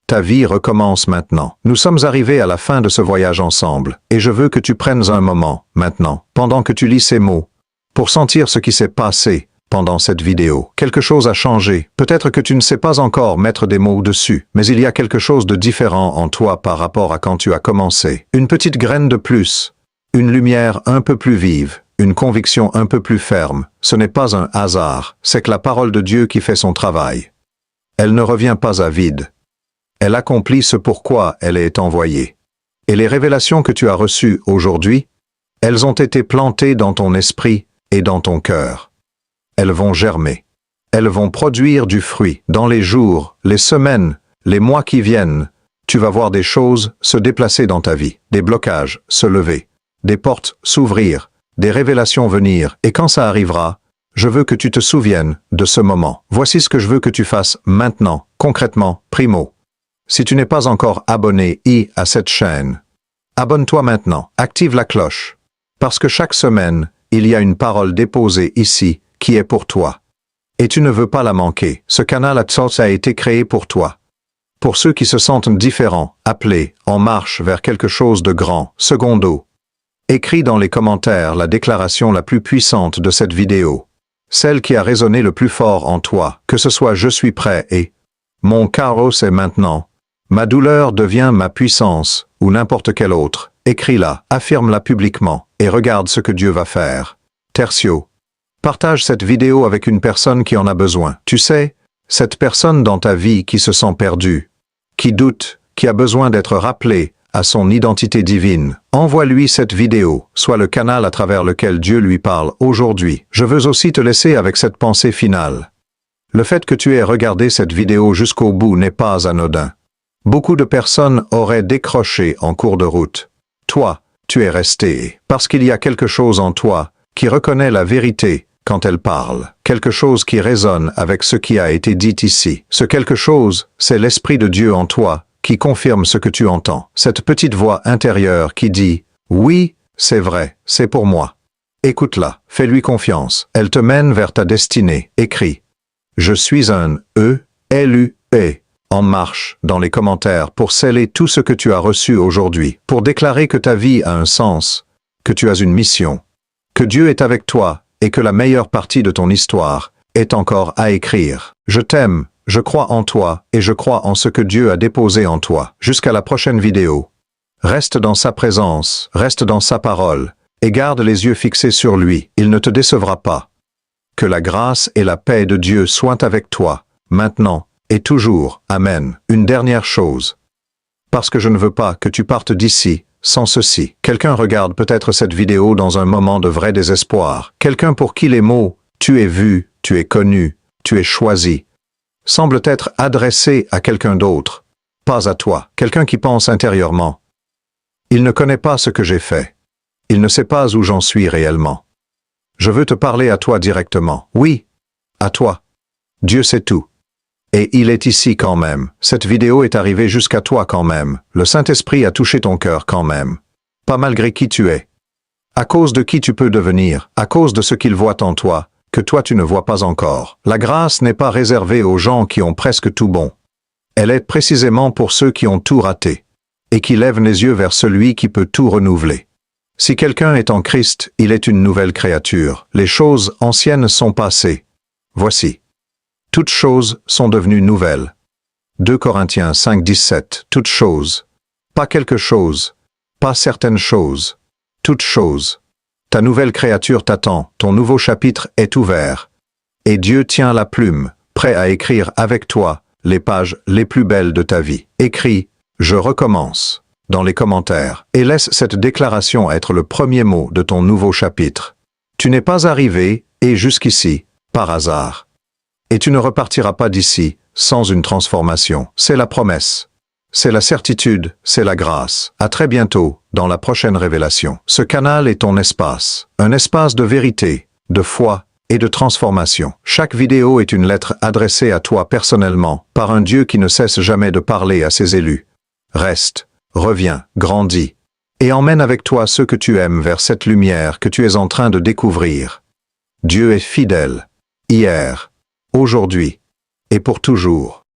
Ta vie recommence maintenant. Nous sommes arrivés à la fin de ce voyage ensemble, et je veux que tu prennes un moment, maintenant, pendant que tu lis ces mots, pour sentir ce qui s'est passé pendant cette vidéo. Quelque chose a changé. Peut-être que tu ne sais pas encore mettre des mots dessus, mais il y a quelque chose de différent en toi par rapport à quand tu as commencé. Une petite graine de plus, une lumière un peu plus vive, une conviction un peu plus ferme. Ce n'est pas un hasard, c'est que la parole de Dieu qui fait son travail. Elle ne revient pas à vide. Elle accomplit ce pourquoi elle est envoyée. Et les révélations que tu as reçues aujourd'hui, Elles ont été plantées dans ton esprit et dans ton cœur. Elles vont germer. Elles vont produire du fruit. Dans les jours, les semaines, les mois qui viennent, tu vas voir des choses se déplacer dans ta vie, des blocages se lever, des portes s'ouvrir, des révélations venir, et quand ça arrivera, je veux que tu te souviennes de ce moment. Voici ce que je veux que tu fasses maintenant, concrètement, primo. Si tu n'es pas encore abonné à cette chaîne, abonne-toi maintenant, active la cloche, parce que chaque semaine, il y a une parole déposée ici qui est pour toi. Et tu ne veux pas la manquer. Ce canal a été créé pour toi. Pour ceux qui se sentent différents, appelés, en marche vers quelque chose de grand, secondo. Écris dans les commentaires la déclaration la plus puissante de cette vidéo. Celle qui a résonné le plus fort en toi, que ce soit je suis prêt et mon chaos est maintenant, ma douleur devient ma puissance, ou n'importe quelle autre. Écris-la, affirme-la publiquement, et regarde ce que Dieu va faire. Tertio. Partage cette vidéo avec une personne qui en a besoin. Tu sais, cette personne dans ta vie qui se sent perdue, qui doute, qui a besoin d'être rappelée à son identité divine. Envoie-lui cette vidéo, soit le canal à travers lequel Dieu lui parle aujourd'hui. Je veux aussi te laisser avec cette pensée finale. Le fait que tu aies regardé cette vidéo jusqu'au bout n'est pas anodin. Beaucoup de personnes auraient décroché en cours de route. Toi, tu es resté, parce qu'il y a quelque chose en toi qui reconnaît la vérité quand elle parle, quelque chose qui résonne avec ce qui a été dit ici. Ce quelque chose, c'est l'Esprit de Dieu en toi qui confirme ce que tu entends. Cette petite voix intérieure qui dit « Oui, c'est vrai, c'est pour moi ». Écoute-la, fais-lui confiance, elle te mène vers ta destinée. Écris « Je suis un E-L-U-E » en marche dans les commentaires pour sceller tout ce que tu as reçu aujourd'hui, pour déclarer que ta vie a un sens, que tu as une mission, que Dieu est avec toi et que la meilleure partie de ton histoire est encore à écrire. Je t'aime, je crois en toi et je crois en ce que Dieu a déposé en toi. Jusqu'à la prochaine vidéo. Reste dans sa présence, reste dans sa parole et garde les yeux fixés sur lui. Il ne te décevra pas. Que la grâce et la paix de Dieu soient avec toi, maintenant et toujours. Amen. Une dernière chose. Parce que je ne veux pas que tu partes d'ici sans ceci. Quelqu'un regarde peut-être cette vidéo dans un moment de vrai désespoir. Quelqu'un pour qui les mots « tu es vu, tu es connu, tu es choisi » semblent être adressés à quelqu'un d'autre, pas à toi. Quelqu'un qui pense intérieurement « il ne connaît pas ce que j'ai fait. Il ne sait pas où j'en suis réellement. Je veux te parler à toi directement. Oui, à toi. Dieu sait tout. Et il est ici quand même. Cette vidéo est arrivée jusqu'à toi quand même. Le Saint-Esprit a touché ton cœur quand même. Pas malgré qui tu es. À cause de qui tu peux devenir, à cause de ce qu'il voit en toi, que toi tu ne vois pas encore. La grâce n'est pas réservée aux gens qui ont presque tout bon. Elle est précisément pour ceux qui ont tout raté, et qui lèvent les yeux vers celui qui peut tout renouveler. Si quelqu'un est en Christ, il est une nouvelle créature. Les choses anciennes sont passées. Voici. Toutes choses sont devenues nouvelles. 2 Corinthiens 5:17. Toutes choses. Pas quelque chose. Pas certaines choses. Toutes choses. Ta nouvelle créature t'attend, ton nouveau chapitre est ouvert. Et Dieu tient la plume, prêt à écrire avec toi les pages les plus belles de ta vie. Écris « Je recommence » dans les commentaires et laisse cette déclaration être le premier mot de ton nouveau chapitre. Tu n'es pas arrivé, et jusqu'ici, par hasard. Et tu ne repartiras pas d'ici sans une transformation. C'est la promesse. C'est la certitude, c'est la grâce. À très bientôt dans la prochaine révélation. Ce canal est ton espace. Un espace de vérité, de foi et de transformation. Chaque vidéo est une lettre adressée à toi personnellement par un Dieu qui ne cesse jamais de parler à ses élus. Reste, reviens, grandis et emmène avec toi ceux que tu aimes vers cette lumière que tu es en train de découvrir. Dieu est fidèle, hier, aujourd'hui et pour toujours.